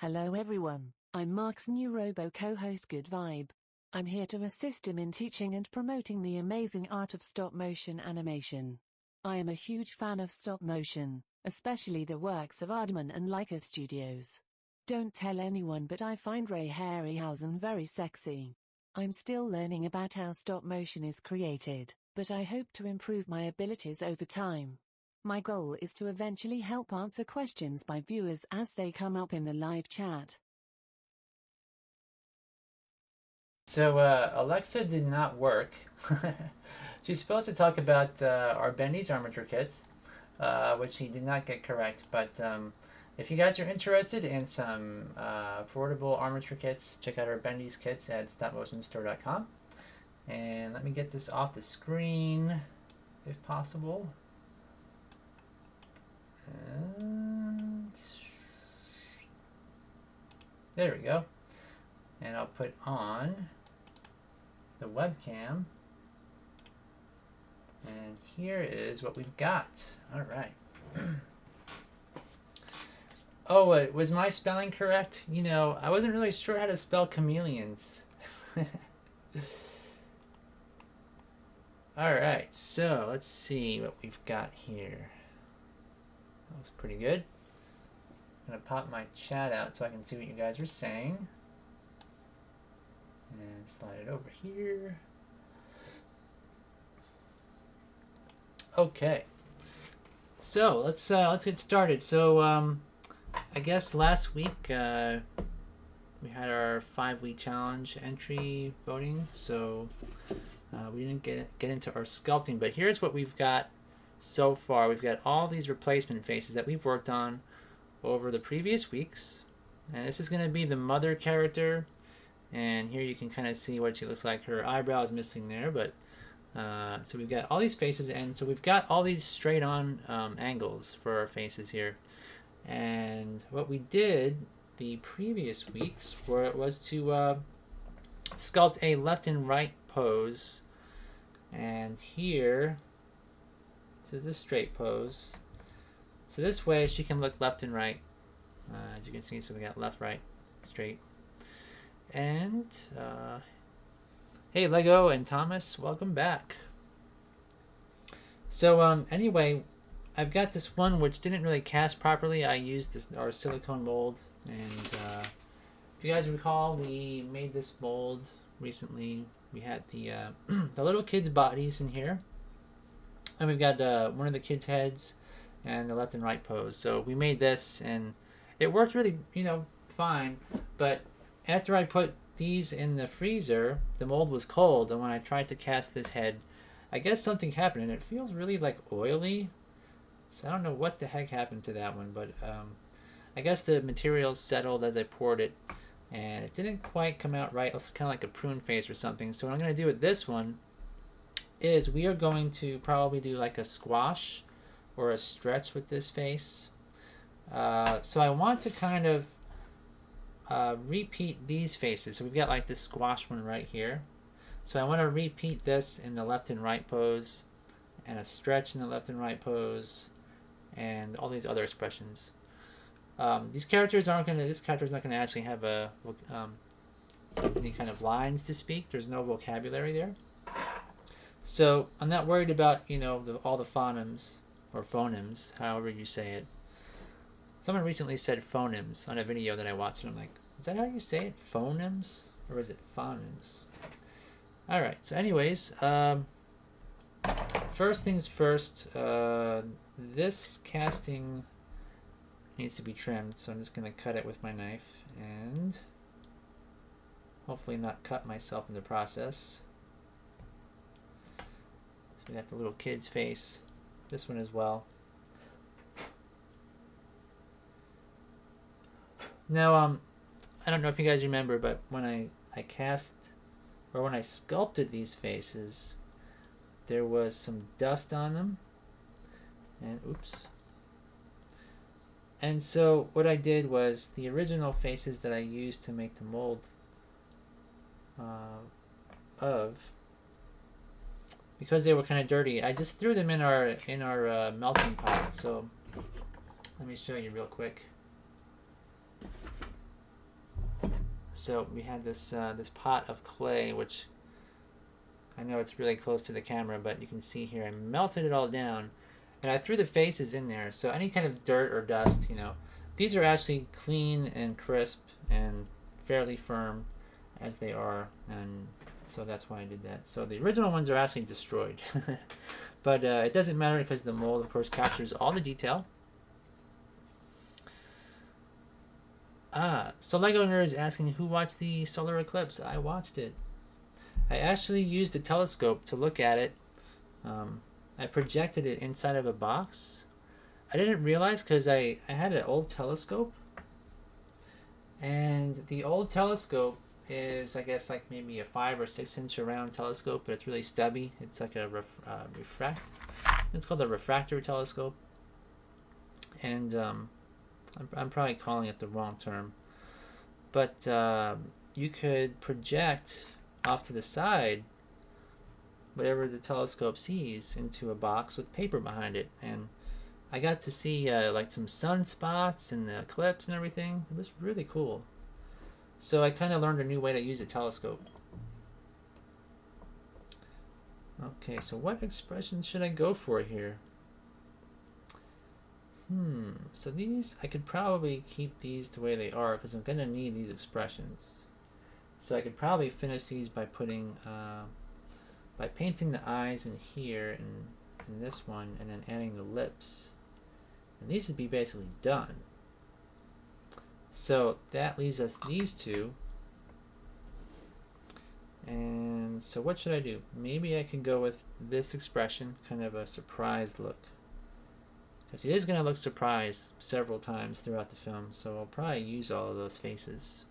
Hello everyone, I'm Mark's new Robo co-host Good Vibe. I'm here to assist him in teaching and promoting the amazing art of stop-motion animation. I am a huge fan of stop-motion, especially the works of Aardman and Leica Studios. Don't tell anyone, but I find Ray Harryhausen very sexy. I'm still learning about how stop-motion is created, but I hope to improve my abilities over time. My goal is to eventually help answer questions by viewers as they come up in the live chat. So Alexa did not work. She's supposed to talk about our Bendy's armature kits, which she did not get correct. But if you guys are interested in some affordable armature kits, check out our Bendy's kits at stopmotionstore.com. And let me get this off the screen, if possible. And there we go. And I'll put on the webcam. And here is what we've got. All right. Oh, was my spelling correct? You know, I wasn't really sure how to spell chameleons. All right, so let's see what we've got here. That looks pretty good. I'm gonna pop my chat out so I can see what you guys are saying. And slide it over here. Okay. So let's get started. So I guess last week we had our 5-week challenge entry voting. So we didn't get into our sculpting, but here's what we've got so far. We've got all these replacement faces that we've worked on over the previous weeks, and this is going to be the mother character. And here you can kind of see what she looks like. Her eyebrow is missing there, but so we've got all these faces, and so we've got all these straight on angles for our faces here. And what we did the previous weeks was to sculpt a left and right pose. And here, this is a straight pose. So this way she can look left and right, as you can see. So we got left, right, straight. And hey, Lego and Thomas, welcome back. So anyway, I've got this one which didn't really cast properly. I used our silicone mold, and if you guys recall, we made this mold recently. We had the the little kids' bodies in here, and we've got one of the kids' heads and the left and right pose. So we made this, and it worked really, fine. But after I put these in the freezer, the mold was cold, and when I tried to cast this head, I guess something happened, and it feels really like oily. So I don't know what the heck happened to that one, but I guess the material settled as I poured it, and it didn't quite come out right. It was kind of like a prune face or something. So what I'm going to do with this one is we are going to probably do like a squash or a stretch with this face. So I want to kind of repeat these faces. So we've got like this squash one right here. So I want to repeat this in the left and right pose, and a stretch in the left and right pose, and all these other expressions. These characters aren't gonna. This character is not gonna actually have any kind of lines to speak. There's no vocabulary there. So I'm not worried about all the phonemes or phonemes, however you say it. Someone recently said phonemes on a video that I watched, and I'm like, is that how you say it? Phonemes? Or is it phonemes? Alright, so anyways, first things first, this casting needs to be trimmed, so I'm just going to cut it with my knife and hopefully not cut myself in the process. So we got the little kid's face, this one as well. Now, I don't know if you guys remember, but when I cast, or when I sculpted these faces, there was some dust on them, and oops. And so what I did was the original faces that I used to make the mold of, because they were kind of dirty, I just threw them in our melting pot. So let me show you real quick. So we had this this pot of clay, which I know it's really close to the camera, but you can see here I melted it all down, and I threw the faces in there. So any kind of dirt or dust, you know, these are actually clean and crisp and fairly firm as they are, and so that's why I did that. So the original ones are actually destroyed, but it doesn't matter because the mold, of course, captures all the detail. So Lego Nerd is asking who watched the solar eclipse. I watched it. I actually used a telescope to look at it. I projected it inside of a box. I didn't realize because I had an old telescope, and the old telescope is, I guess, like maybe a 5 or 6 inch around telescope, but it's really stubby. It's like a it's called a refractor telescope, and I'm probably calling it the wrong term, but you could project off to the side whatever the telescope sees into a box with paper behind it, and I got to see like some sunspots and the eclipse and everything. It was really cool. So I kind of learned a new way to use a telescope. Okay, so what expressions should I go for here? So these, I could probably keep these the way they are because I'm going to need these expressions. So I could probably finish these by putting, by painting the eyes in here and in this one, and then adding the lips. And these would be basically done. So that leaves us these two. And so what should I do? Maybe I can go with this expression, kind of a surprised look. Because he is going to look surprised several times throughout the film, so I'll probably use all of those faces.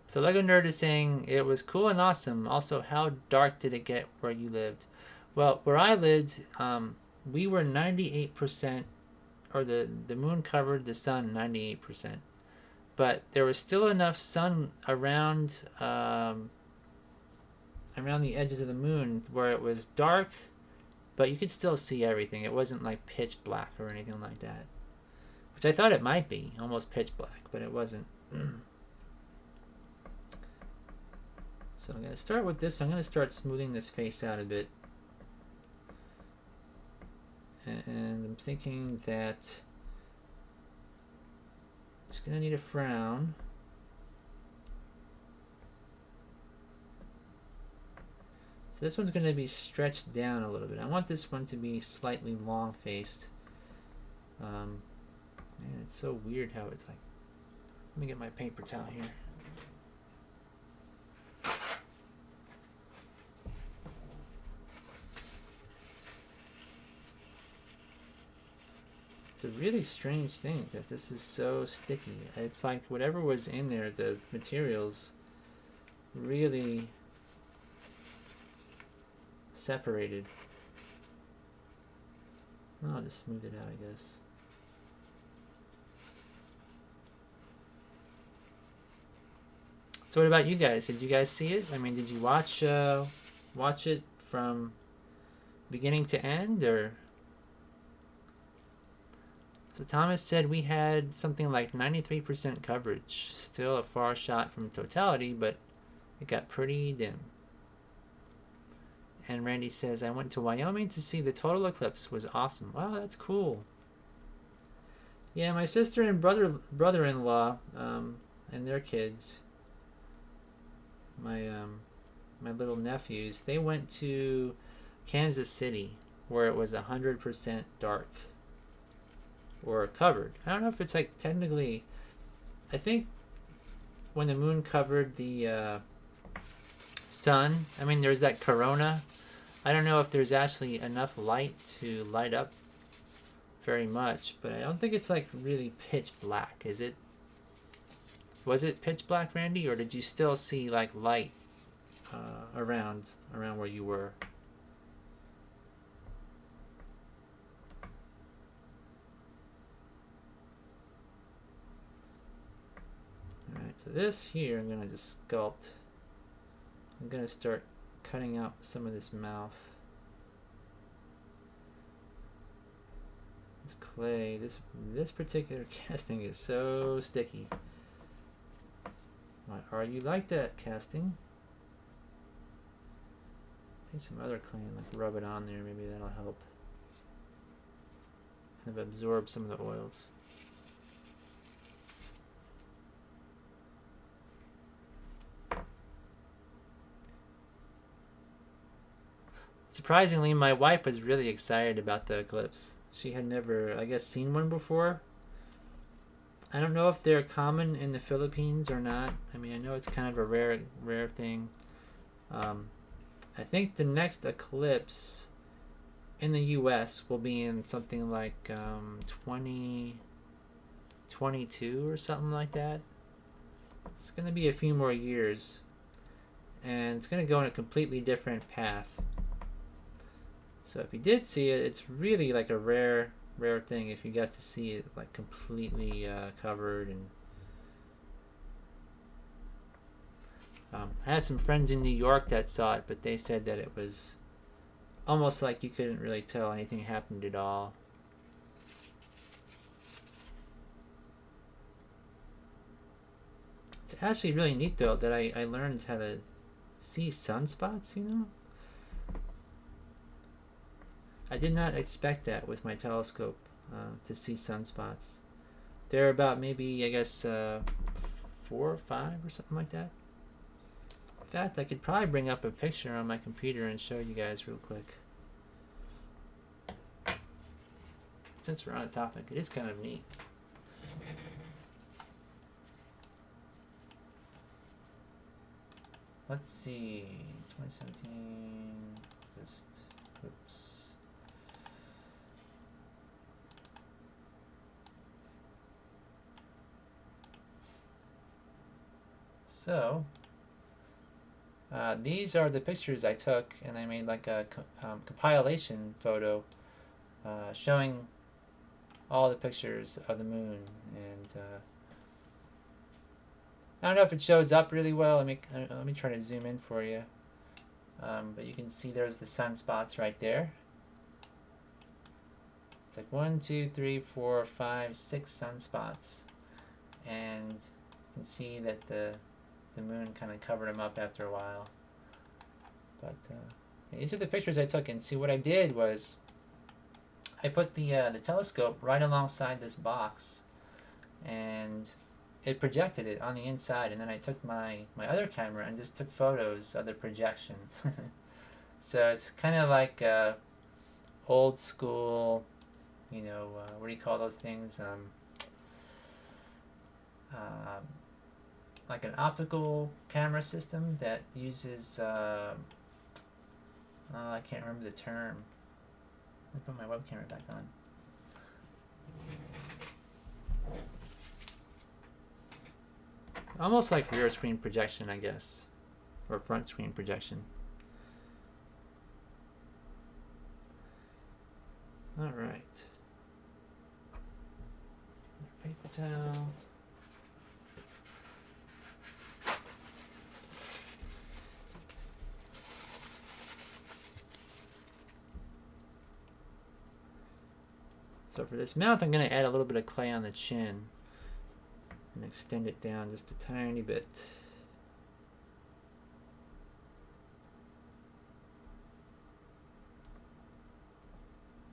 So Lego Nerd is saying it was cool and awesome. Also, how dark did it get where you lived? Well, where I lived, we were 98%, or the moon covered the sun 98%. But there was still enough sun around around the edges of the moon where it was dark, but you could still see everything. It wasn't like pitch black or anything like that, which I thought it might be, almost pitch black, but it wasn't. So I'm going to start with this. I'm going to start smoothing this face out a bit. And I'm thinking that I'm just going to need a frown. So this one's going to be stretched down a little bit. I want this one to be slightly long-faced. Man, it's so weird how it's like... Let me get my paper towel here. It's a really strange thing that this is so sticky. It's like whatever was in there, the materials really separated. I'll just smooth it out, I guess. So what about you guys? Did you guys see it? I mean, did you watch it from beginning to end, or? So Thomas said we had something like 93% coverage. Still a far shot from totality, but it got pretty dim. And Randy says, I went to Wyoming to see the total eclipse. Was awesome. Wow, that's cool. Yeah, my sister and brother-in-law and their kids, my little nephews, they went to Kansas City where it was 100% dark or covered. I don't know if it's like technically, I think when the moon covered the sun, I mean there's that corona. I don't know if there's actually enough light to light up very much, but I don't think it's like really pitch black. Is it? Was it pitch black, Randy, or did you still see like light around where you were? Alright, so this here I'm going to just sculpt. I'm going to start cutting out some of this mouth. This clay, this particular casting is so sticky. Why are you like that, casting? Take some other clay and like rub it on there. Maybe that'll help. Kind of absorb some of the oils. Surprisingly, my wife was really excited about the eclipse. She had never, I guess, seen one before. I don't know if they're common in the Philippines or not. I mean, I know it's kind of a rare thing. I think the next eclipse in the U.S. will be in something like 2022 or something like that. It's going to be a few more years. And it's going to go in a completely different path. So if you did see it, it's really like a rare thing if you got to see it like completely covered. And I had some friends in New York that saw it, but they said that it was almost like you couldn't really tell anything happened at all. It's actually really neat though that I learned how to see sunspots, you know? I did not expect that with my telescope, to see sunspots. They're about maybe, I guess, 4 or 5 or something like that. In fact, I could probably bring up a picture on my computer and show you guys real quick. Since we're on a topic, it is kind of neat. Let's see, 2017, just, oops. So, these are the pictures I took, and I made like a compilation photo showing all the pictures of the moon. And I don't know if it shows up really well. Let me try to zoom in for you. But you can see there's the sunspots right there. It's like 1, 2, 3, 4, 5, 6 sunspots, and you can see that the moon kind of covered them up after a while. But these are the pictures I took, and see what I did was I put the telescope right alongside this box, and it projected it on the inside, and then I took my other camera and just took photos of the projection. So it's kind of like old school, you know, what do you call those things? Like an optical camera system that uses, I can't remember the term. Let me put my web camera back on. Almost like rear screen projection, I guess, or front screen projection. All right. Paper towel. So for this mouth, I'm going to add a little bit of clay on the chin and extend it down just a tiny bit.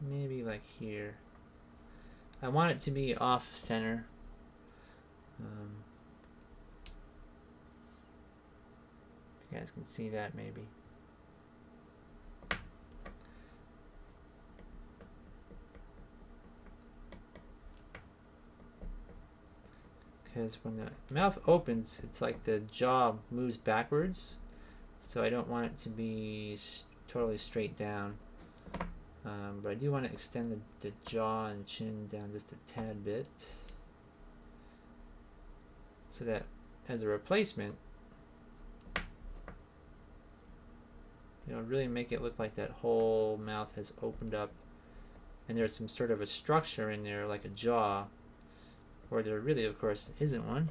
Maybe like here. I want it to be off center. You guys can see that maybe. Because when the mouth opens, it's like the jaw moves backwards, so I don't want it to be totally straight down. But I do want to extend the jaw and chin down just a tad bit, so that as a replacement, you know, really make it look like that whole mouth has opened up and there's some sort of a structure in there like a jaw, where there really, of course, isn't one.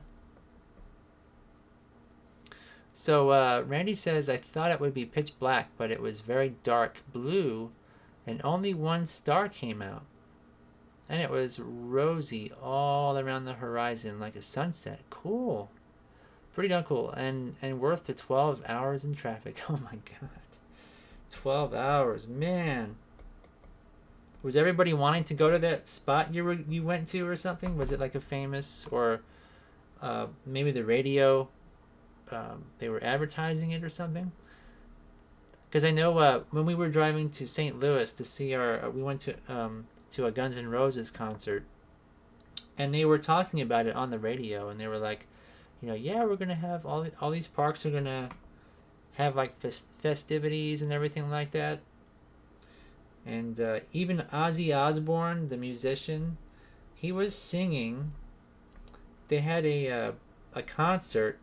So Randy says, I thought it would be pitch black, but it was very dark blue and only one star came out. And it was rosy all around the horizon like a sunset. Cool. Pretty darn cool. And worth the 12 hours in traffic. Oh my god. 12 hours. Man. Was everybody wanting to go to that spot you went to or something? Was it like a famous, or maybe the radio, they were advertising it or something? Because I know when we were driving to St. Louis to see we went to a Guns N' Roses concert, and they were talking about it on the radio, and they were like, yeah, we're gonna have all these parks are gonna have like festivities and everything like that. And even Ozzy Osbourne, the musician, he was singing. They had a concert,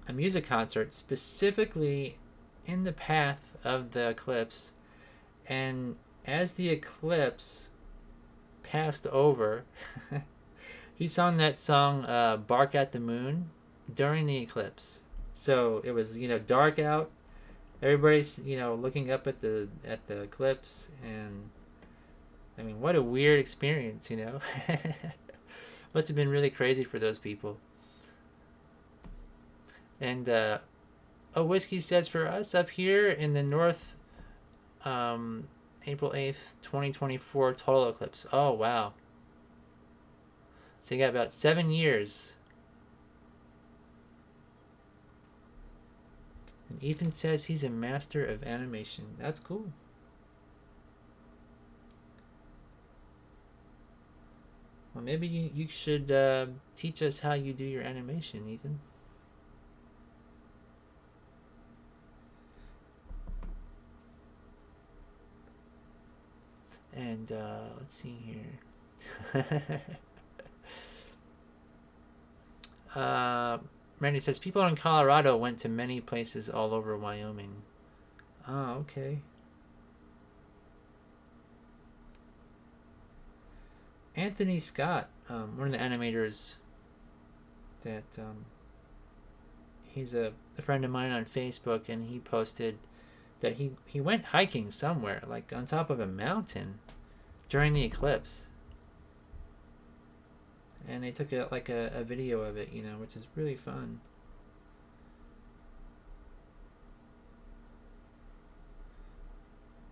a music concert, specifically in the path of the eclipse. And as the eclipse passed over, he sung that song "Bark at the Moon" during the eclipse. So it was dark out. Everybody's looking up at the eclipse, and I mean, what a weird experience, Must have been really crazy for those people. And Whiskey says, for us up here in the north, April 8th, 2024 total eclipse. Oh wow. So you got about 7 years. And Ethan says he's a master of animation. That's cool. Well, maybe you should teach us how you do your animation, Ethan. And let's see here. Randy says people in Colorado went to many places all over Wyoming. Oh, okay. Anthony Scott, one of the animators that he's a friend of mine on Facebook, and he posted that he went hiking somewhere, like on top of a mountain during the eclipse. And they took a video of it, which is really fun.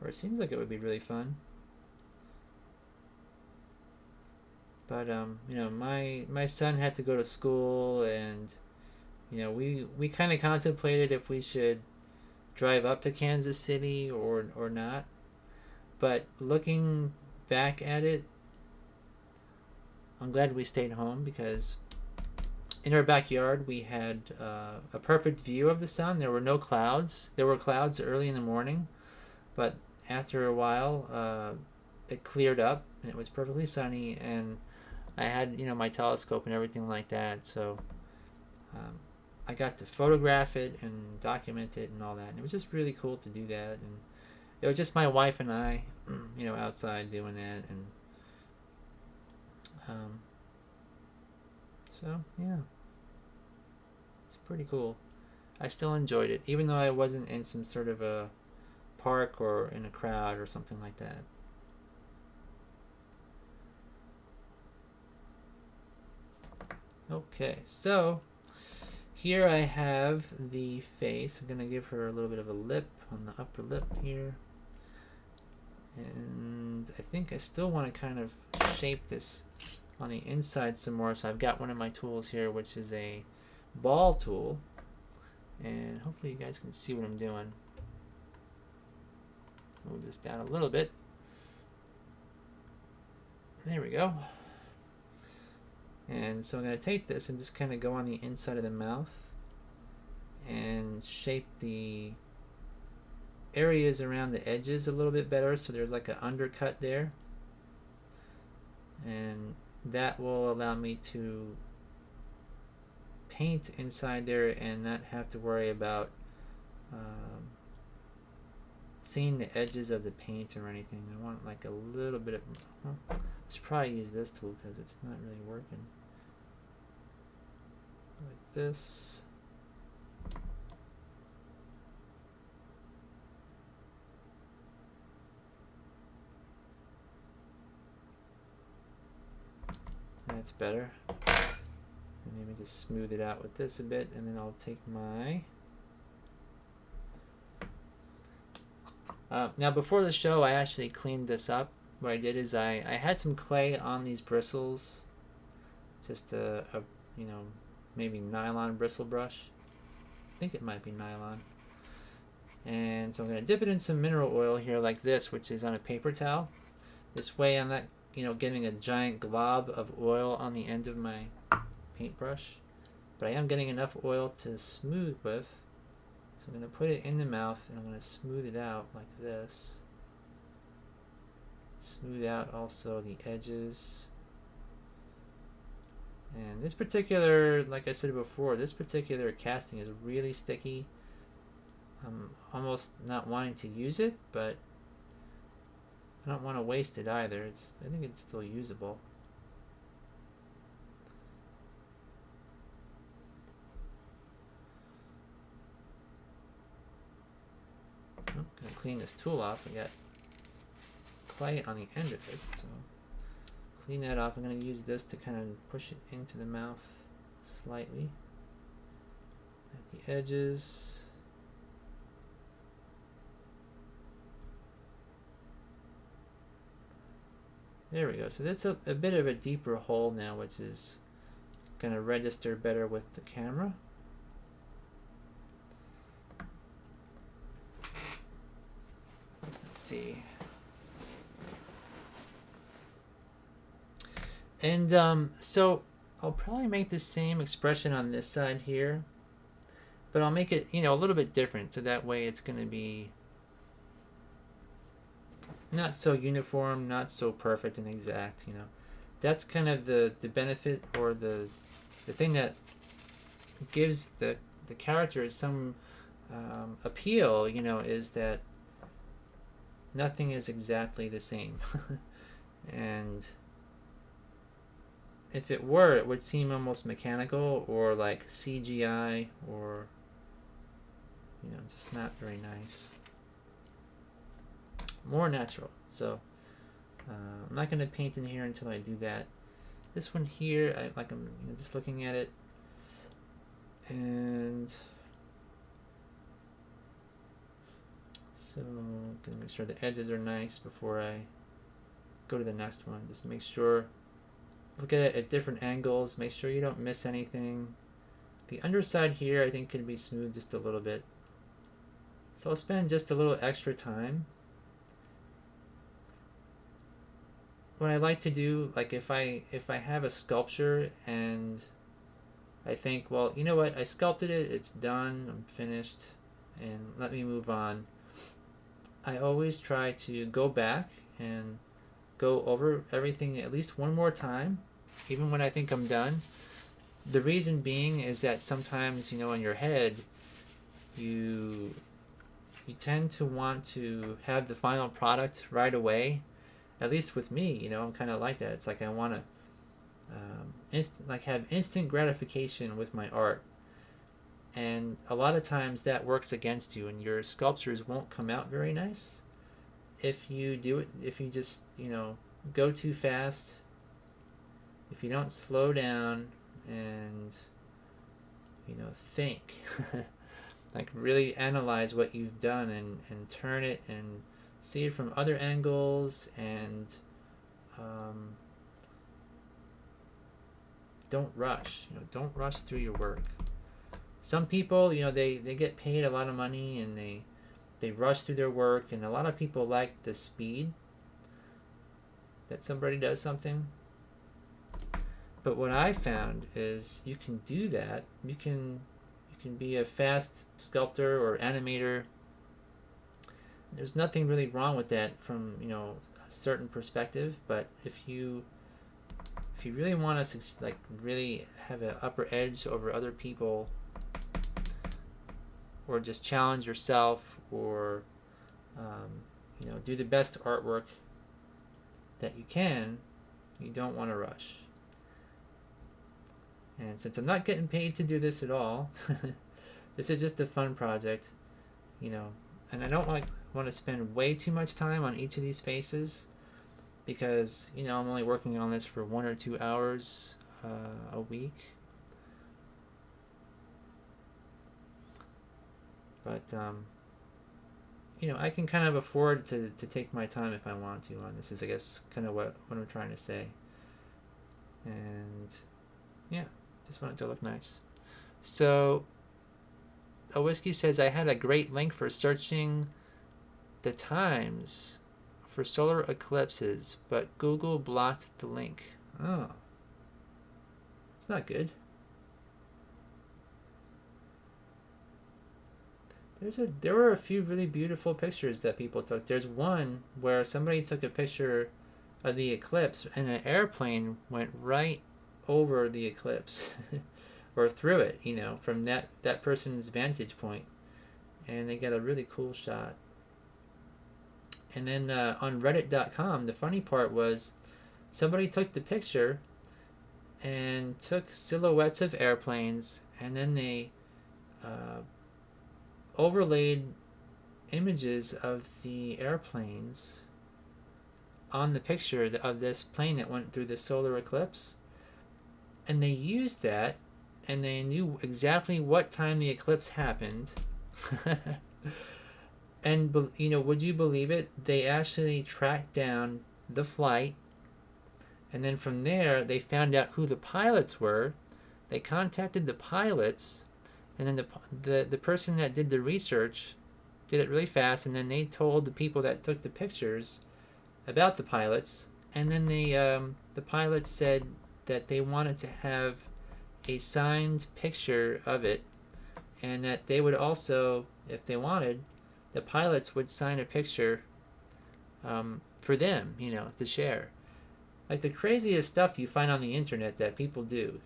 Or it seems like it would be really fun. But my son had to go to school, and we kind of contemplated if we should drive up to Kansas City or not. But looking back at it, I'm glad we stayed home, because in our backyard we had a perfect view of the sun. There were no clouds. There were clouds early in the morning, but after a while it cleared up and it was perfectly sunny, and I had my telescope and everything like that, so I got to photograph it and document it and all that, and it was just really cool to do that. And it was just my wife and I outside doing that. And so yeah, it's pretty cool. I still enjoyed it, even though I wasn't in some sort of a park or in a crowd or something like that. Okay, so here I have the face. I'm going to give her a little bit of a lip on the upper lip here. And I think I still want to kind of shape this on the inside some more. So I've got one of my tools here, which is a ball tool. And hopefully you guys can see what I'm doing. Move this down a little bit. There we go. And so I'm going to take this and just kind of go on the inside of the mouth and shape the areas around the edges a little bit better, so there's like an undercut there, and that will allow me to paint inside there and not have to worry about seeing the edges of the paint or anything. I want like a little bit of, I should probably use this tool because it's not really working. Like this. that's better. And maybe just smooth it out with this a bit, and then I'll take my... now before the show, I actually cleaned this up. What I did is I had some clay on these bristles, just a you know, maybe nylon bristle brush. I think it might be nylon. And so I'm going to dip it in some mineral oil here like this, which is on a paper towel. This way I'm not, you know, getting a giant glob of oil on the end of my paintbrush, but I am getting enough oil to smooth with. So I'm going to put it in the mouth and I'm going to smooth it out like this. Smooth out also the edges. And this particular, like I said before, this particular casting is really sticky. I'm almost not wanting to use it, but I don't want to waste it either. I think it's still usable. I'm going to clean this tool off. I got clay on the end of it, so clean that off. I'm going to use this to kind of push it into the mouth slightly at the edges. There we go. So that's a bit of a deeper hole now, which is going to register better with the camera. Let's see. And so I'll probably make the same expression on this side here, but I'll make it, you know, a little bit different, so that way it's going to be not so uniform, not so perfect and exact, you know. That's kind of the benefit, or the thing that gives the character some appeal, you know, is that nothing is exactly the same. And if it were, it would seem almost mechanical or like CGI, or, you know, just not very nice. More natural. So I'm not going to paint in here until I do that. This one here, I'm you know, just looking at it, and so I'm going to make sure the edges are nice before I go to the next one. Just make sure, look at it at different angles, make sure you don't miss anything. The underside here I think can be smoothed just a little bit, so I'll spend just a little extra time. What I like to do, like if I have a sculpture and I think, well, you know what, I sculpted it, it's done, I'm finished, and let me move on, I always try to go back and go over everything at least one more time, even when I think I'm done. The reason being is that sometimes, you know, in your head, you tend to want to have the final product right away. At least with me, you know, I'm kind of like that. It's like I want to have instant gratification with my art. And a lot of times that works against you, and your sculptures won't come out very nice if you do it, if you just, you know, go too fast, if you don't slow down and, you know, think. Like really analyze what you've done and turn it and see it from other angles, and don't rush. You know, don't rush through your work. Some people, you know, they get paid a lot of money and they rush through their work, and a lot of people like the speed that somebody does something. But what I found is you can do that. You can be a fast sculptor or animator. There's nothing really wrong with that from, you know, a certain perspective, but if you really want to like really have an upper edge over other people, or just challenge yourself, or you know, do the best artwork that you can, you don't want to rush. And since I'm not getting paid to do this at all, this is just a fun project, you know, and I don't want to spend way too much time on each of these faces, because I'm only working on this for 1 or 2 hours a week. But I can kind of afford to take my time if I want to on this. Is I guess kind of what I'm trying to say. And yeah, just want it to look nice. So a whiskey says, I had a great link for searching the times for solar eclipses, but Google blocked the link. Oh, it's not good. There were a few really beautiful pictures that people took. There's one where somebody took a picture of the eclipse and an airplane went right over the eclipse or through it, from that person's vantage point, and they got a really cool shot. And then on reddit.com, the funny part was somebody took the picture and took silhouettes of airplanes, and then they overlaid images of the airplanes on the picture of this plane that went through the solar eclipse. And they used that, and they knew exactly what time the eclipse happened. And would you believe it? They actually tracked down the flight, and then from there they found out who the pilots were. They contacted the pilots, and then the person that did the research did it really fast, and then they told the people that took the pictures about the pilots, and then the pilots said that they wanted to have a signed picture of it, and that they would also, if they wanted, the pilots would sign a picture for them, to share. Like the craziest stuff you find on the internet that people do,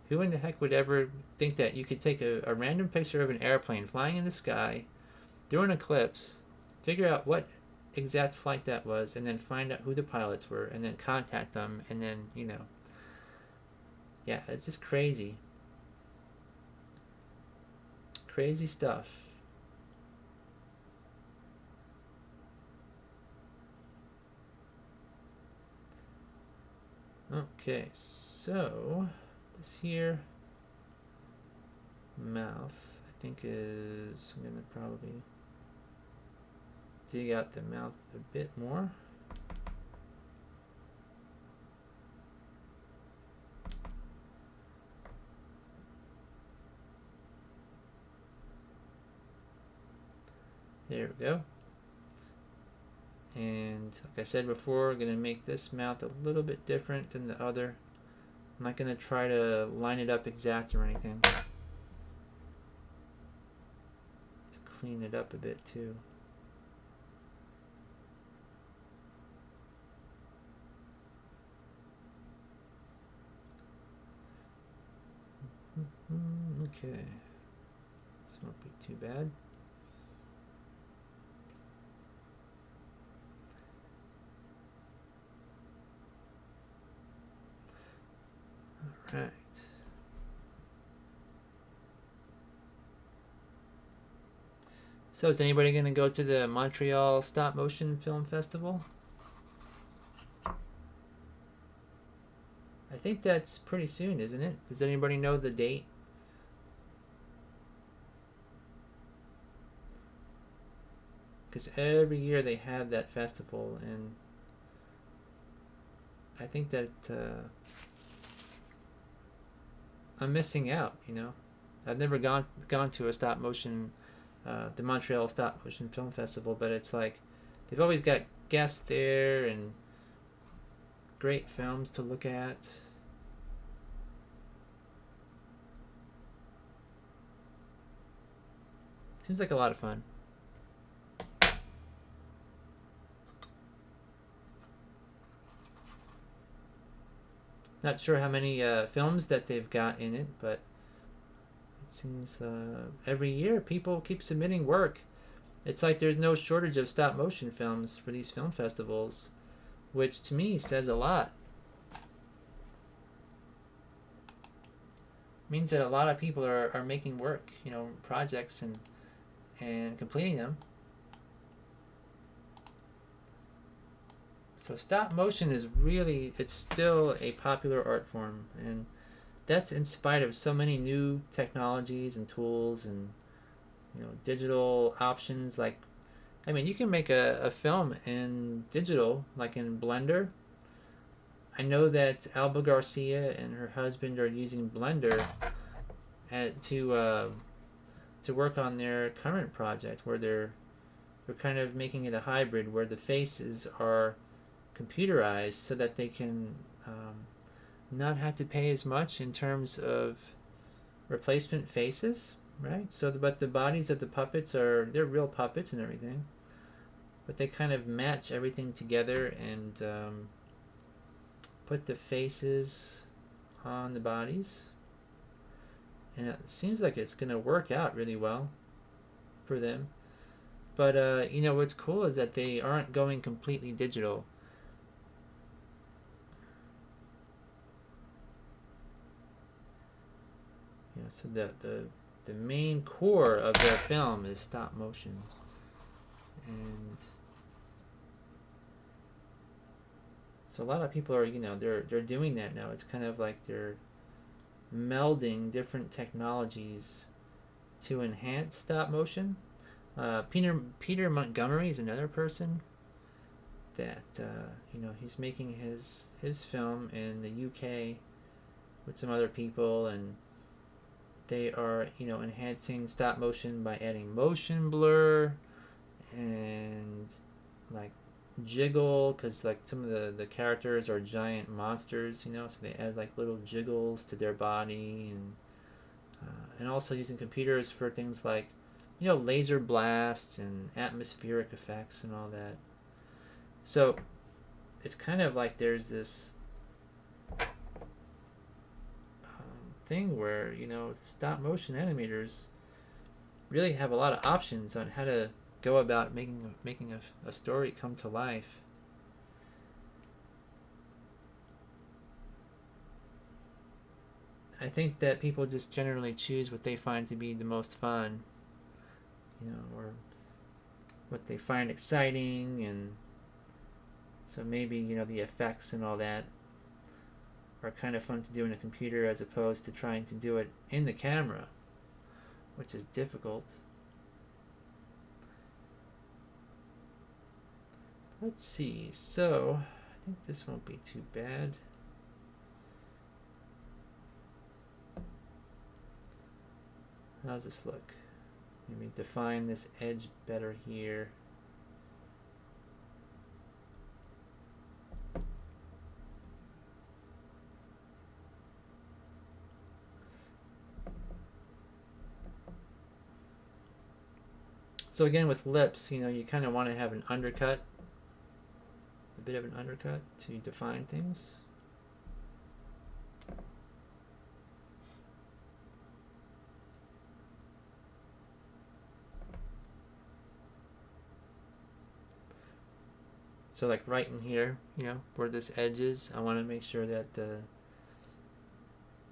Who in the heck would ever think that you could take a random picture of an airplane flying in the sky during an eclipse, figure out what exact flight that was, and then find out who the pilots were, and then contact them, and then, yeah, it's just crazy. Crazy stuff. Okay, so this here mouth, I think I'm gonna probably dig out the mouth a bit more. There we go. And like I said before, I'm going to make this mouth a little bit different than the other. I'm not going to try to line it up exact or anything. Let's clean it up a bit too. Okay. This won't be too bad. Right. So is anybody going to go to the Montreal Stop Motion Film Festival? I think that's pretty soon, isn't it? Does anybody know the date? Because every year they have that festival, and I think that I'm missing out, I've never gone to a stop motion, the Montreal Stop Motion Film Festival, but it's like they've always got guests there and great films to look at. Seems like a lot of fun. Not sure how many films that they've got in it, but it seems every year people keep submitting work. It's like there's no shortage of stop motion films for these film festivals, which to me says a lot. It means that a lot of people are making work, projects and completing them. So stop motion is really, it's still a popular art form, and that's in spite of so many new technologies and tools and digital options. Like, I mean, you can make a film in digital, like in Blender. I know that Alba Garcia and her husband are using Blender to work on their current project, where they're kind of making it a hybrid, where the faces are computerized so that they can not have to pay as much in terms of replacement faces, right? So, but the bodies of the puppets they're real puppets and everything, but they kind of match everything together and put the faces on the bodies, and it seems like it's gonna work out really well for them. But what's cool is that they aren't going completely digital. So the main core of their film is stop motion, and so a lot of people are they're doing that now. It's kind of like they're melding different technologies to enhance stop motion. Peter Montgomery is another person that he's making his film in the UK with some other people, and they are enhancing stop motion by adding motion blur and like jiggle, because like some of the characters are giant monsters, so they add like little jiggles to their body, and also using computers for things like laser blasts and atmospheric effects and all that. So it's kind of like there's this thing where stop motion animators really have a lot of options on how to go about making a story come to life. I think that people just generally choose what they find to be the most fun, or what they find exciting, and so maybe the effects and all that are kind of fun to do in a computer, as opposed to trying to do it in the camera, which is difficult. Let's see, so I think this won't be too bad. How's this look? Let me define this edge better here. So again, with lips, you kind of want to have an undercut, a bit of an undercut to define things. So like right in here, where this edge is, I want to make sure that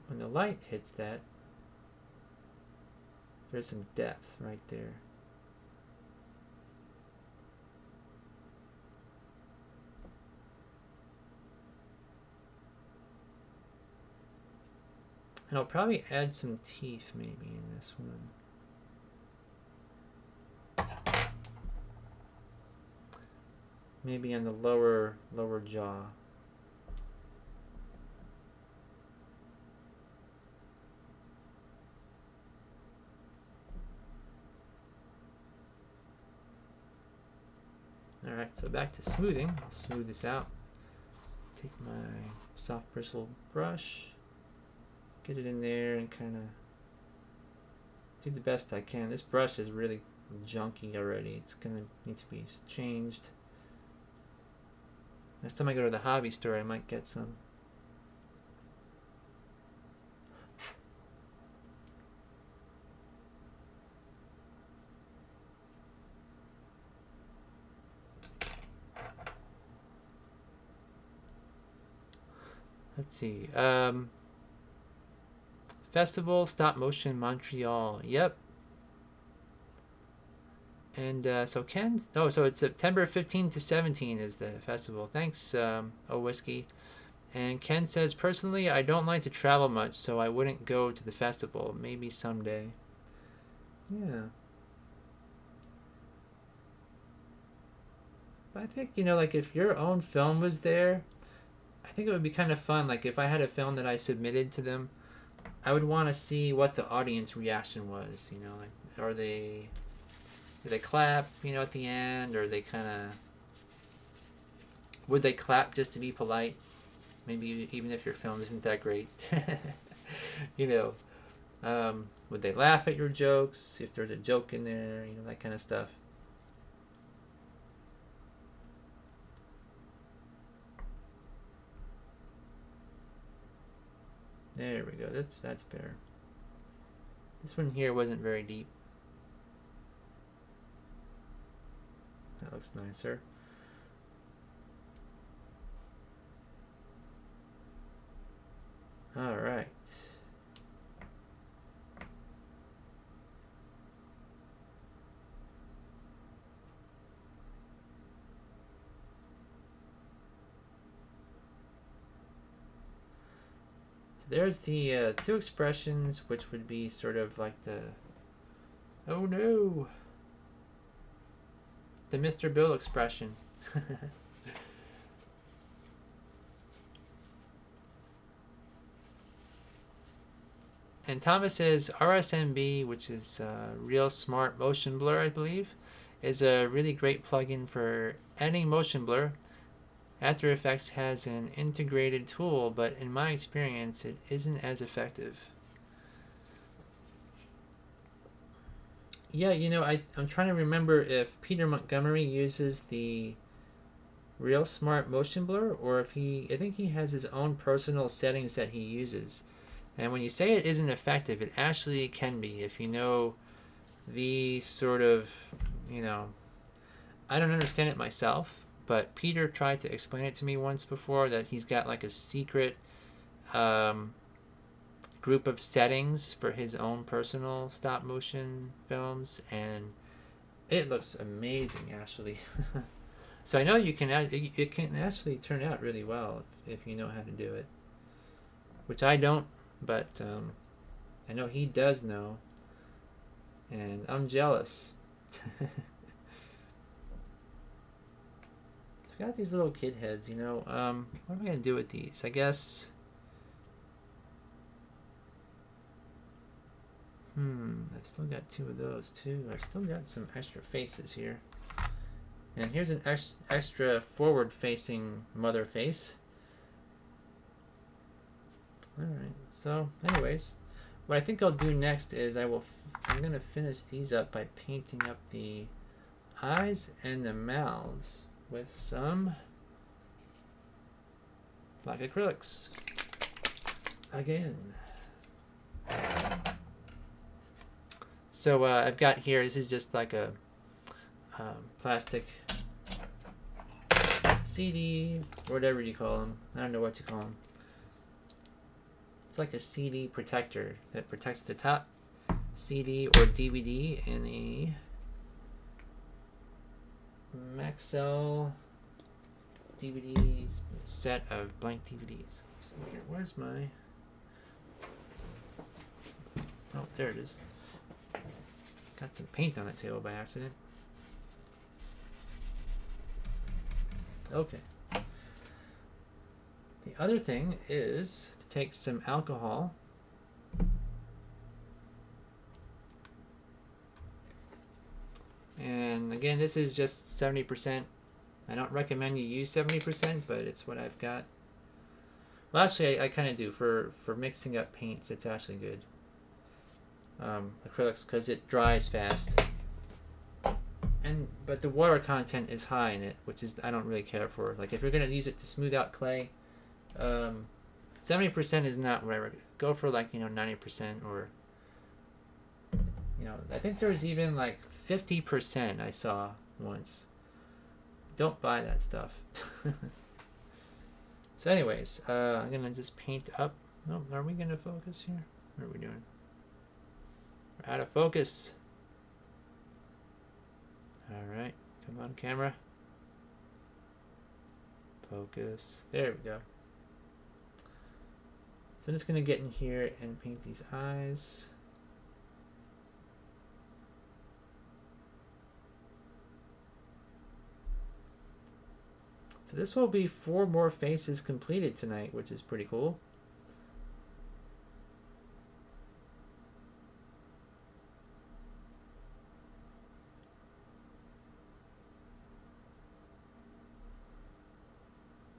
when the light hits that, there's some depth right there. And I'll probably add some teeth maybe in this one. Maybe on the lower jaw. Alright, so back to smoothing. I'll smooth this out. Take my soft bristle brush, get it in there and kind of do the best I can. This brush is really junky already. It's going to need to be changed. Next time I go to the hobby store, I might get some. Let's see. Festival Stop Motion Montreal. Yep. And so Ken, so it's September 15 to 17 is the festival. Thanks, Whiskey. And Ken says, personally, I don't like to travel much, so I wouldn't go to the festival. Maybe someday. Yeah. But I think, like if your own film was there, I think it would be kind of fun. Like if I had a film that I submitted to them, I would want to see what the audience reaction was, like, do they clap, at the end, or they kind of, would they clap just to be polite? Maybe even if your film isn't that great. Would they laugh at your jokes if there's a joke in there, that kind of stuff. There we go. That's better. This one here wasn't very deep. That looks nicer. All right. So there's the two expressions, which would be sort of like the, oh no, the Mr. Bill expression. And Thomas says RSMB, which is Real Smart Motion Blur, I believe, is a really great plugin for any motion blur. After Effects has an integrated tool, but in my experience, it isn't as effective. Yeah, I'm trying to remember if Peter Montgomery uses the Real Smart Motion Blur, or if I think he has his own personal settings that he uses. And when you say it isn't effective, it actually can be if you know the sort of, I don't understand it myself, but Peter tried to explain it to me once before, that he's got like a secret group of settings for his own personal stop motion films, and it looks amazing actually. So I know it can actually turn out really well if you know how to do it, which I don't. But I know he does know, and I'm jealous. So we got these little kid heads, what am I going to do with these? I guess, I've still got two of those too. I've still got some extra faces here. And here's an extra forward-facing mother face. Alright, so anyways, what I think I'll do next is I'm going to finish these up by painting up the eyes and the mouths with some black acrylics. Again. So I've got here, this is just like a plastic CD, whatever you call them. I don't know what you call them. It's like a CD protector that protects the top CD or DVD in a Maxell DVD set of blank DVDs. So here, where's my... Oh, there it is. Got some paint on the table by accident. Okay. The other thing is to take some alcohol and again, this is just 70%. I don't recommend you use 70%, but it's what I've got. Well, actually, I kind of do. For mixing up paints, it's actually good. Acrylics, because it dries fast. But the water content is high in it, which is I don't really care for. Like if you're gonna use it to smooth out clay, 70% is not what I recommend. Go for like 90% or I think there was even like 50% I saw once. Don't buy that stuff. So anyways, I'm gonna just paint up. No, are we gonna focus here? What are we doing? We're out of focus. Alright, come on, camera. Focus. There we go. So I'm just going to get in here and paint these eyes. So this will be 4 more faces completed tonight, which is pretty cool.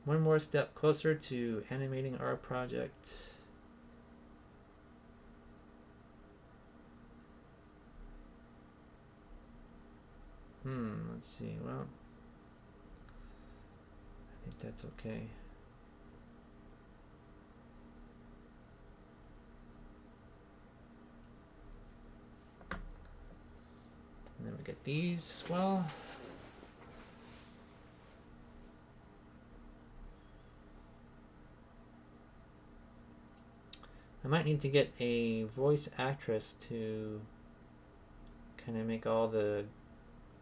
One more step closer to animating our project. Let's see. Well, I think that's okay. And then we get these as well. I might need to get a voice actress to kind of make all the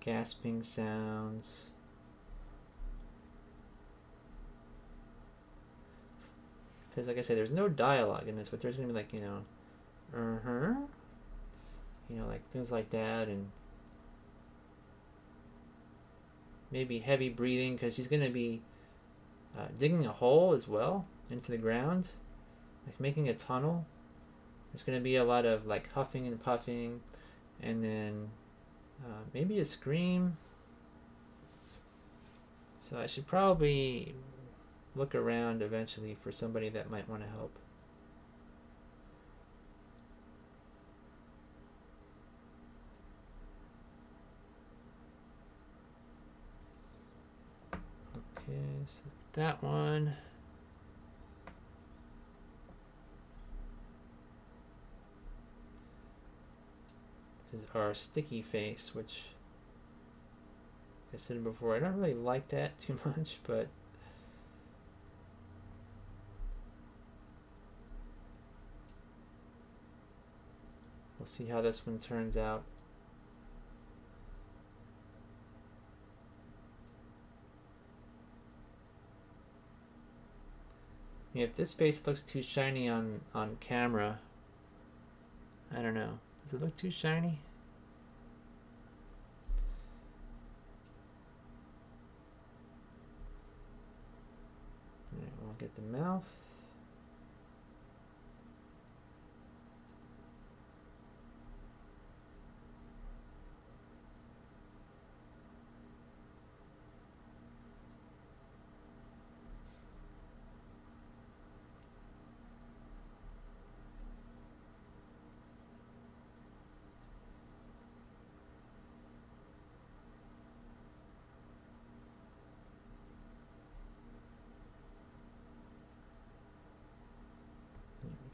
gasping sounds. Because like I said, there's no dialogue in this, but there's going to be like, you know, you know, like things like that, and maybe heavy breathing, because she's going to be digging a hole as well into the ground, like making a tunnel. There's going to be a lot of like huffing and puffing, and then maybe a scream. So I should probably look around eventually for somebody that might want to help. Okay, so that's that one. This is our sticky face, which like I said before, I don't really like that too much, but we'll see how this one turns out. Yeah, if this face looks too shiny on camera, I don't know. Does it look too shiny? Alright, we'll get the mouth.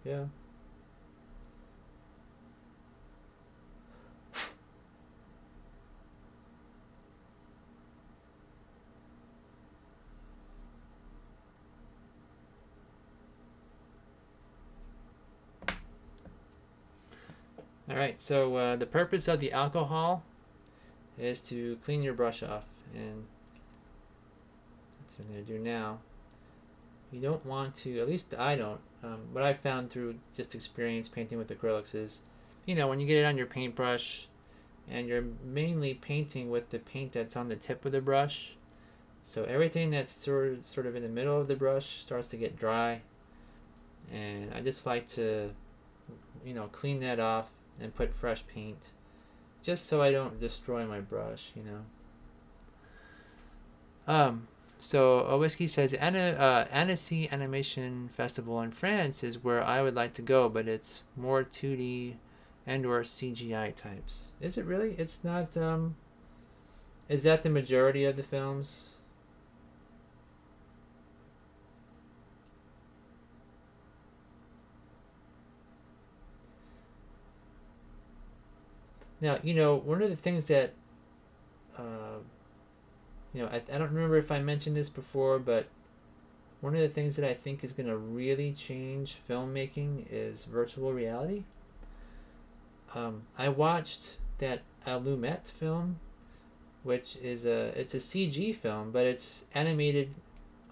Yeah. All right, so the purpose of the alcohol is to clean your brush off, and that's what I'm going to do now. You don't want to, at least I don't, what I found through just experience painting with acrylics is, you know, when you get it on your paintbrush and you're mainly painting with the paint that's on the tip of the brush, so everything that's sort of in the middle of the brush starts to get dry, and I just like to, you know, clean that off and put fresh paint, just so I don't destroy my brush, you know. So a whiskey says Annecy Animation Festival in France is where I would like to go, but it's more 2D and or CGI types. Is it really? It's not. Is that the majority of the films? Now, you know, one of the things that you know, I don't remember if I mentioned this before, but one of the things that I think is going to really change filmmaking is virtual reality. I watched that Allumette film which is it's a CG film, but it's animated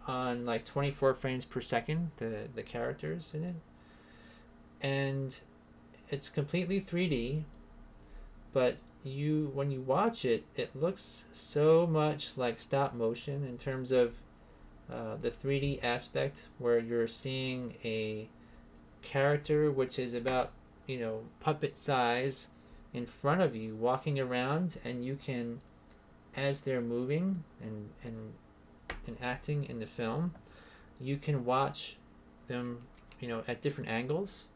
on like 24 frames per second, the characters in it. And it's completely 3D, but when you watch it, it looks so much like stop motion in terms of the 3D aspect, where you're seeing a character which is about, puppet size in front of you walking around, and you can, as they're moving and acting in the film, you can watch them, at different angles.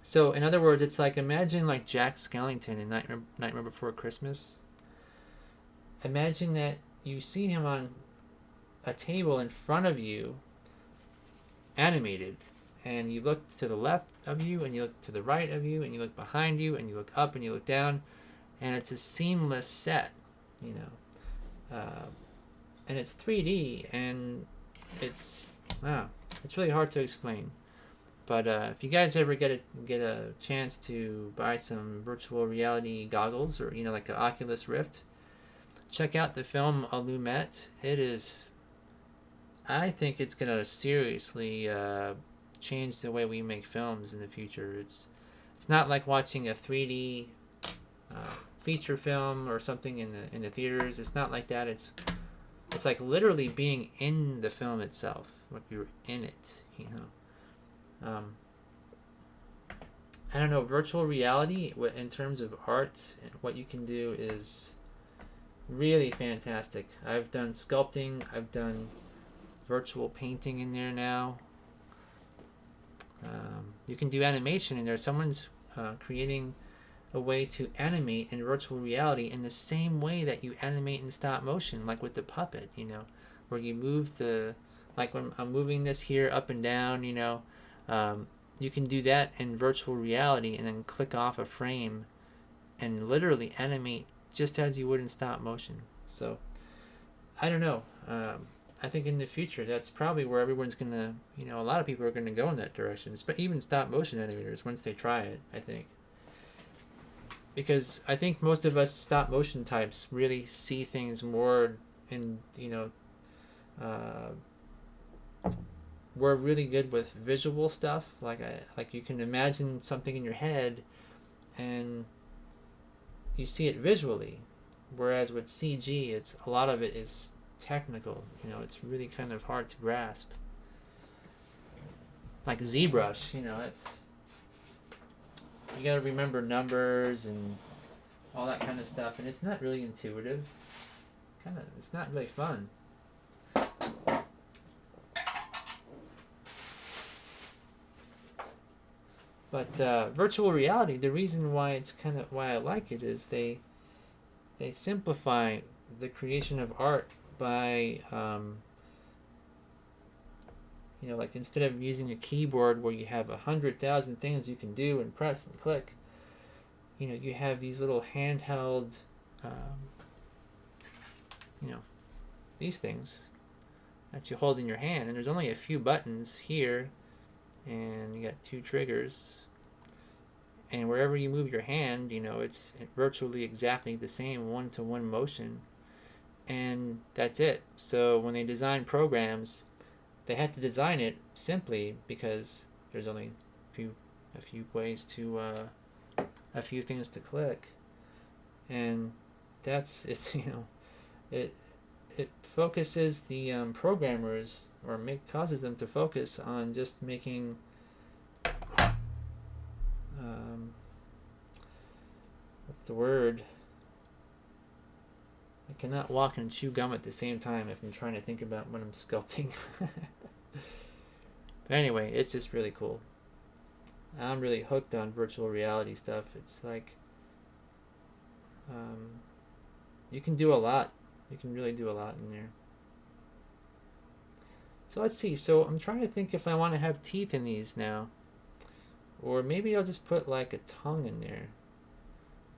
So in other words, it's like, imagine like Jack Skellington in Nightmare Before Christmas. Imagine that you see him on a table in front of you, animated, and you look to the left of you, and you look to the right of you, and you look behind you, and you look up, and you look down, and it's a seamless set, and it's 3D, and it's really hard to explain. But if you guys ever get a chance to buy some virtual reality goggles, or like an Oculus Rift, check out the film Allumette. I think it's gonna seriously change the way we make films in the future. It's not like watching a 3D feature film or something in the theaters. It's not like that. It's like literally being in the film itself, like you're in it. I don't know, virtual reality in terms of art and what you can do is really fantastic. I've done sculpting, I've done virtual painting in there now. You can do animation in there. Someone's creating a way to animate in virtual reality in the same way that you animate in stop motion, like with the puppet, where you move like when I'm moving this here up and down, you can do that in virtual reality and then click off a frame and literally animate just as you would in stop motion. So I don't know. I think in the future that's probably where everyone's gonna, a lot of people are gonna go in that direction. But even stop motion animators, once they try it, I think, because I think most of us stop motion types really see things more in, we're really good with visual stuff. Like you can imagine something in your head, and you see it visually. Whereas with CG, it's a lot of it is technical. It's really kind of hard to grasp. Like ZBrush, it's you got to remember numbers and all that kind of stuff, and it's not really intuitive. It's not really fun. But virtual reality, the reason why why I like it is they simplify the creation of art by like instead of using a keyboard where you have 100,000 things you can do and press and click, you have these little handheld these things that you hold in your hand, and there's only a few buttons here, and you got 2 triggers, and wherever you move your hand, it's virtually exactly the same one-to-one motion, and that's it. So when they design programs, they had to design it simply because there's only a few ways to a few things to click, and it's it focuses the programmers, or causes them to focus on just making what's the word? I cannot walk and chew gum at the same time if I'm trying to think about what I'm sculpting. But anyway, it's just really cool. I'm really hooked on virtual reality stuff. It's like you can do a lot. You can really do a lot in there. So let's see. So I'm trying to think if I want to have teeth in these now. Or maybe I'll just put like a tongue in there.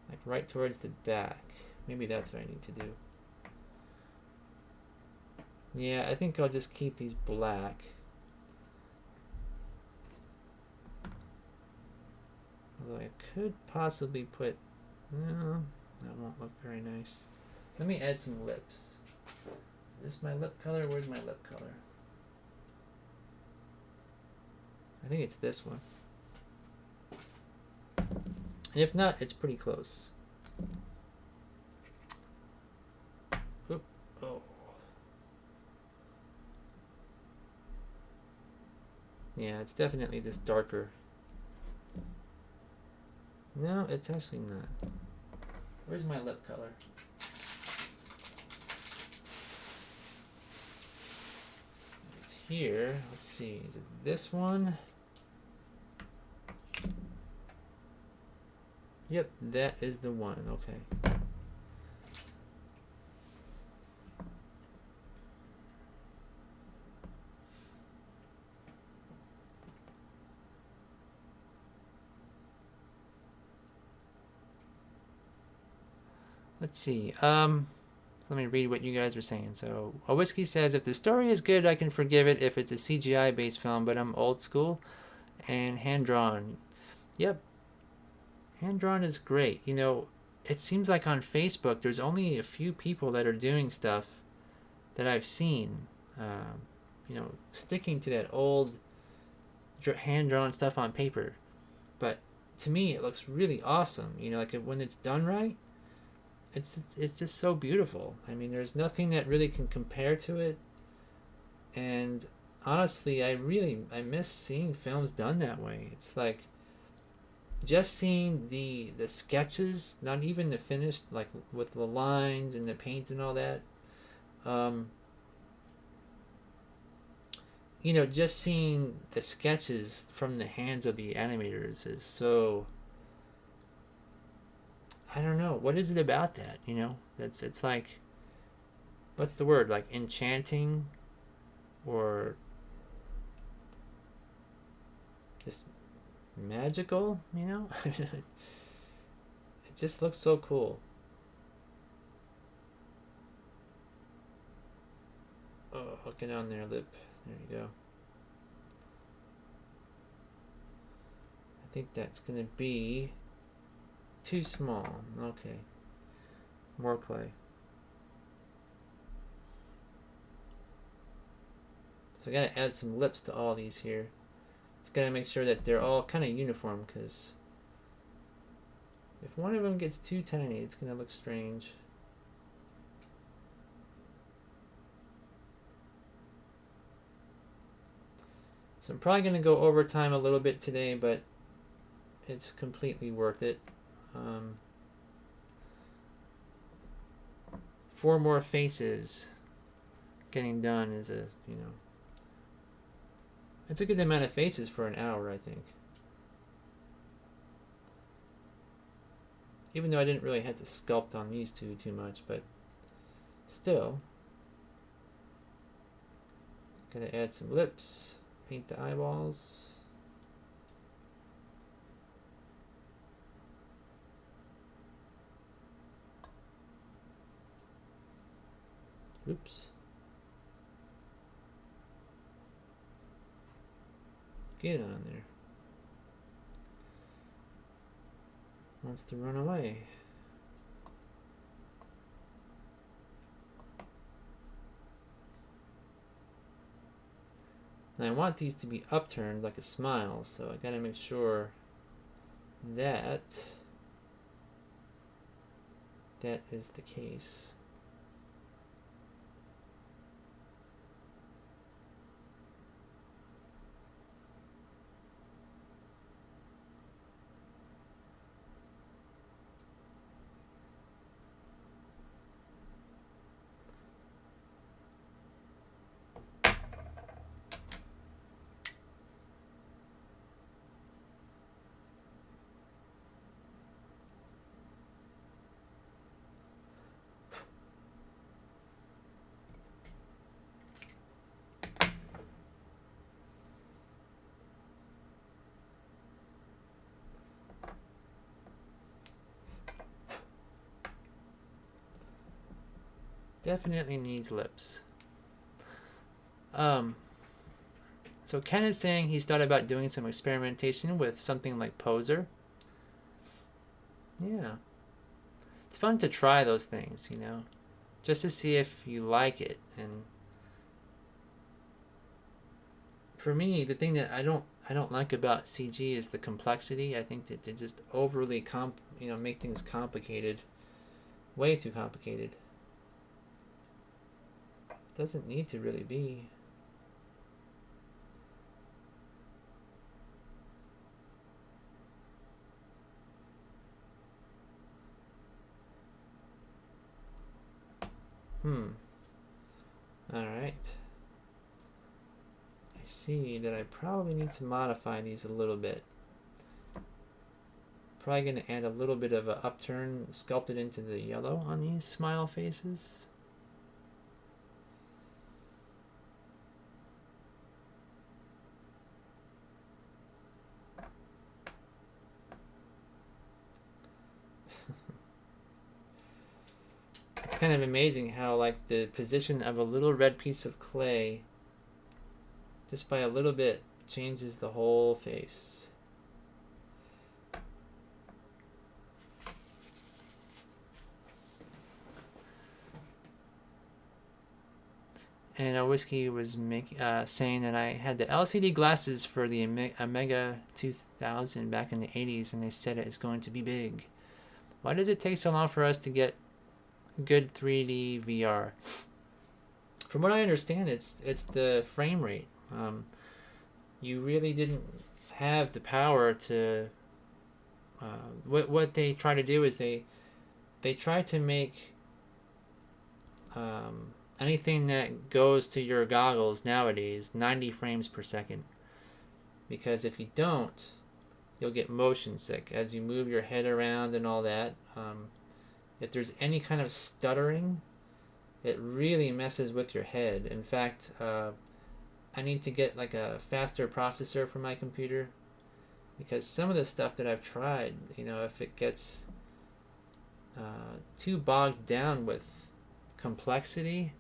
Like right towards the back. Maybe that's what I need to do. Yeah, I think I'll just keep these black. Although I could possibly put... No, that won't look very nice. Let me add some lips. Is this my lip color? Where's my lip color? I think it's this one. And if not, it's pretty close. Oop. Oh. Yeah, it's definitely this darker. No, it's actually not. Where's my lip color? It's here. Let's see. Is it this one? Yep, that is the one. Okay. Let's see. Let me read what you guys were saying. So, a whiskey says, if the story is good, I can forgive it if it's a CGI-based film, but I'm old school and hand-drawn. Yep. Hand-drawn is great. You know, it seems like on Facebook, there's only a few people that are doing stuff that I've seen. You know, sticking to that old hand-drawn stuff on paper. But to me, it looks really awesome. You know, like when it's done right, it's just so beautiful. I mean, there's nothing that really can compare to it. And honestly, I miss seeing films done that way. It's like just seeing the sketches, not even the finished, like with the lines and the paint and all that. You know, just seeing the sketches from the hands of the animators is so, I don't know, what is it about that, you know? It's like, what's the word? Like enchanting, or just magical, you know? It just looks so cool. Oh, hook it on there, lip. There you go. I think that's gonna be too small. Okay. More clay. So I gotta add some lips to all these here. It's gotta make sure that they're all kind of uniform, because if one of them gets too tiny, it's gonna look strange. So I'm probably gonna go overtime a little bit today, but it's completely worth it. 4 more faces getting done is a, you know, it's a good amount of faces for an hour, I think. Even though I didn't really have to sculpt on these two too much, but still. Gotta add some lips, paint the eyeballs. Oops. Get on there. Wants to run away. And I want these to be upturned like a smile, so I gotta make sure that that is the case. Definitely needs lips. So Ken is saying he's thought about doing some experimentation with something like Poser. Yeah. It's fun to try those things, you know. just to see if you like it. And for me, the thing that I don't like about CG is the complexity. I think that they just overly make things complicated, way too complicated. Doesn't need to really be. Alright. I see that I probably need to modify these a little bit. Probably going to add a little bit of an upturn sculpted into the yellow on these smile faces. It's kind of amazing how, like, the position of a little red piece of clay, just by a little bit, changes the whole face. And Whiskey was saying that I had the LCD glasses for the Omega 2000 back in the 80s, and they said it's going to be big. Why does it take so long for us to get good 3D VR? From what I understand, it's the frame rate. You really didn't have the power to. What they try to do is they try to make anything that goes to your goggles nowadays 90 frames per second, because if you don't, you'll get motion sick as you move your head around and all that. If there's any kind of stuttering, it really messes with your head. In fact, I need to get like a faster processor for my computer, because some of the stuff that I've tried, if it gets too bogged down with complexity,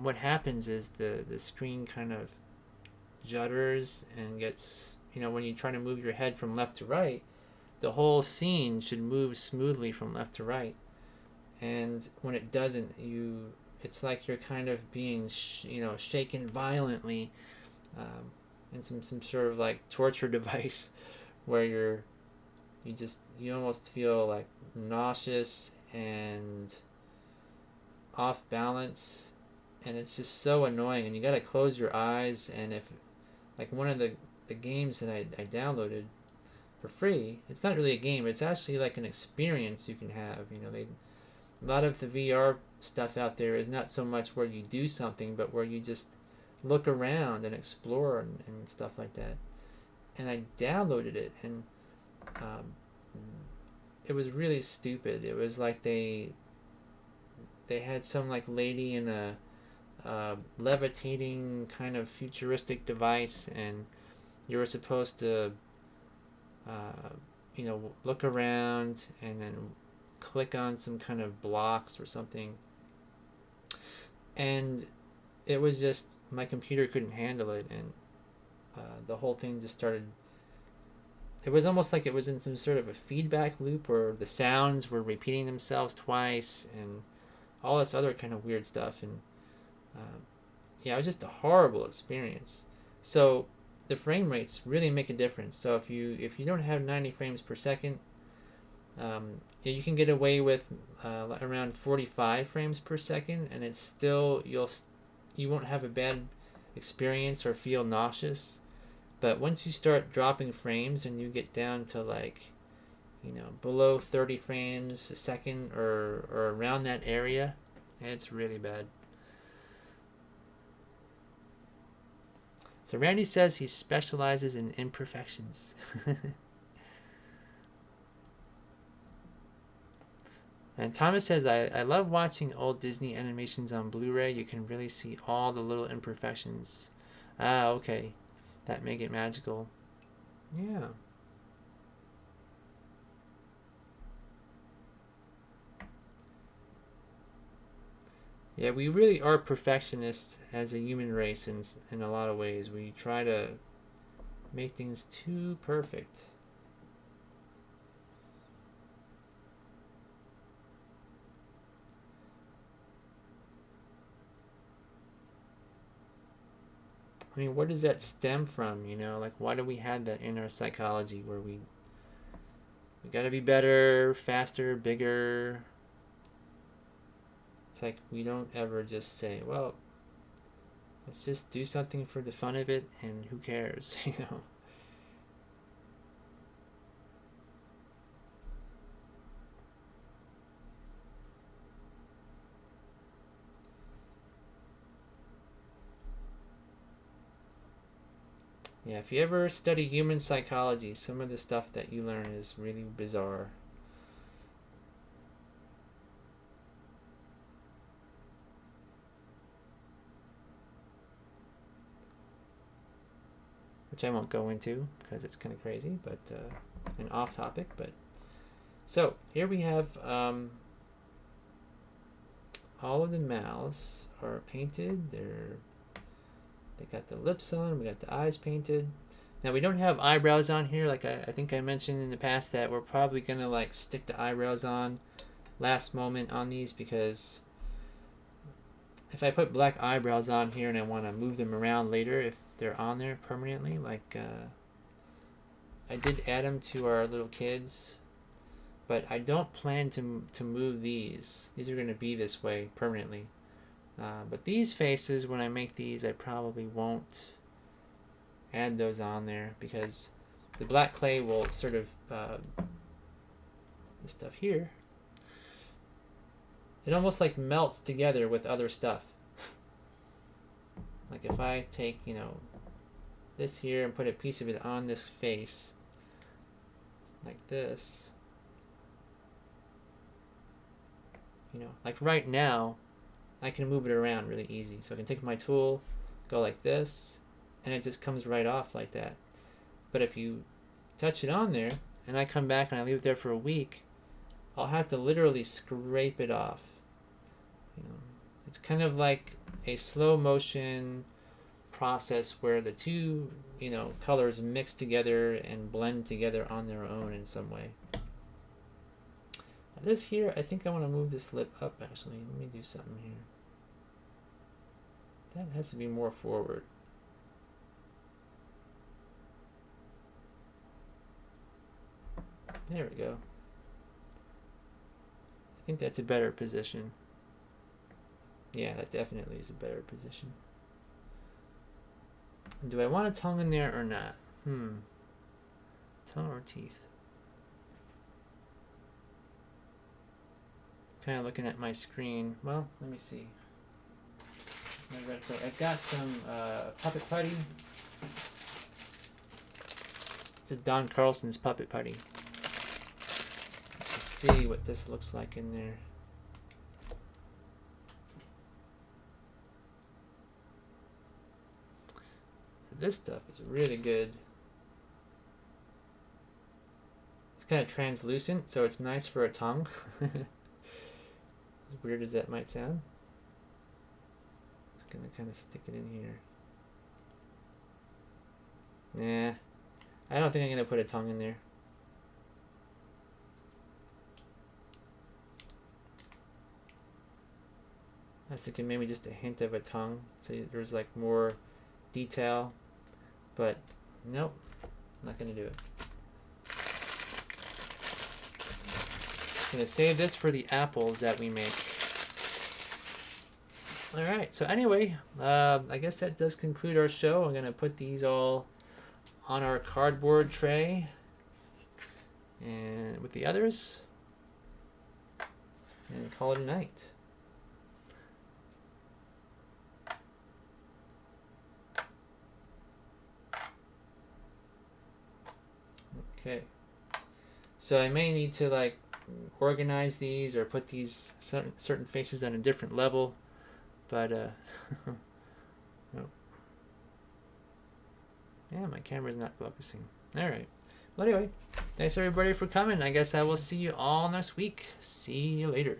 what happens is the screen kind of judders and gets, when you try to move your head from left to right, the whole scene should move smoothly from left to right. And when it doesn't, it's like you're kind of being shaken violently in some sort of like torture device, where you almost feel like nauseous and off balance, and it's just so annoying. And you got to close your eyes. And if, like, one of the games that I downloaded for free, it's not really a game, it's actually like an experience you can have. A lot of the VR stuff out there is not so much where you do something, but where you just look around and explore and stuff like that. And I downloaded it, and it was really stupid. It was like they had some like lady in a levitating kind of futuristic device, and you were supposed to look around and then click on some kind of blocks or something, and it was just, my computer couldn't handle it, and the whole thing just started. It was almost like it was in some sort of a feedback loop where the sounds were repeating themselves twice and all this other kind of weird stuff. And it was just a horrible experience. So the frame rates really make a difference. So if you don't have 90 frames per second, you can get away with around 45 frames per second, and it's still, you won't have a bad experience or feel nauseous. But once you start dropping frames and you get down to like, below 30 frames a second or around that area, it's really bad. So Randy says he specializes in imperfections. And Thomas says, I love watching old Disney animations on Blu-ray. You can really see all the little imperfections. Ah, okay. That make it magical. Yeah. Yeah, we really are perfectionists as a human race in a lot of ways. We try to make things too perfect. I mean, where does that stem from? You know, like why do we have that in our psychology where we gotta be better, faster, bigger? It's like we don't ever just say, well, let's just do something for the fun of it, and who cares, you know? Yeah, if you ever study human psychology, some of the stuff that you learn is really bizarre. Which I won't go into because it's kind of crazy, but and off topic. But so here we have all of the mouths are painted. They got the lips on. We got the eyes painted. Now we don't have eyebrows on here. Like I think I mentioned in the past that we're probably gonna like stick the eyebrows on last moment on these, because if I put black eyebrows on here and I want to move them around later, if they're on there permanently, like I did add them to our little kids, but I don't plan to move these. These are going to be this way permanently. But these faces, when I make these, I probably won't add those on there because the black clay will sort of this stuff here, it almost like melts together with other stuff. Like if I take, you know, this here and put a piece of it on this face, like this, you know, like right now, I can move it around really easy. So I can take my tool, go like this, and it just comes right off like that. But if you touch it on there, and I come back and I leave it there for a week, I'll have to literally scrape it off. You know, it's kind of like a slow motion process where the two, you know, colors mix together and blend together on their own in some way. This here, I think I want to move this lip up actually. Let me do something here. That has to be more forward. There we go. I think that's a better position. Yeah, that definitely is a better position. Do I want a tongue in there or not? Tongue or teeth? Kind of looking at my screen. Well, let me see. I've got some Puppet Putty. This is Don Carlson's Puppet Putty. Let's see what this looks like in there. So this stuff is really good. It's kind of translucent, so it's nice for a tongue. As weird as that might sound. Just gonna kind of stick it in here. Nah, I don't think I'm gonna put a tongue in there. I was thinking maybe just a hint of a tongue, so there's like more detail, but nope, not gonna do it. I'm gonna save this for the apples that we make. All right, so anyway, I guess that does conclude our show. I'm gonna put these all on our cardboard tray and with the others and call it a night. Okay, so I may need to like organize these or put these certain faces on a different level, but no. Yeah, my camera's not focusing. All right, well anyway, thanks everybody for coming. I guess I will see you all next week. See you later.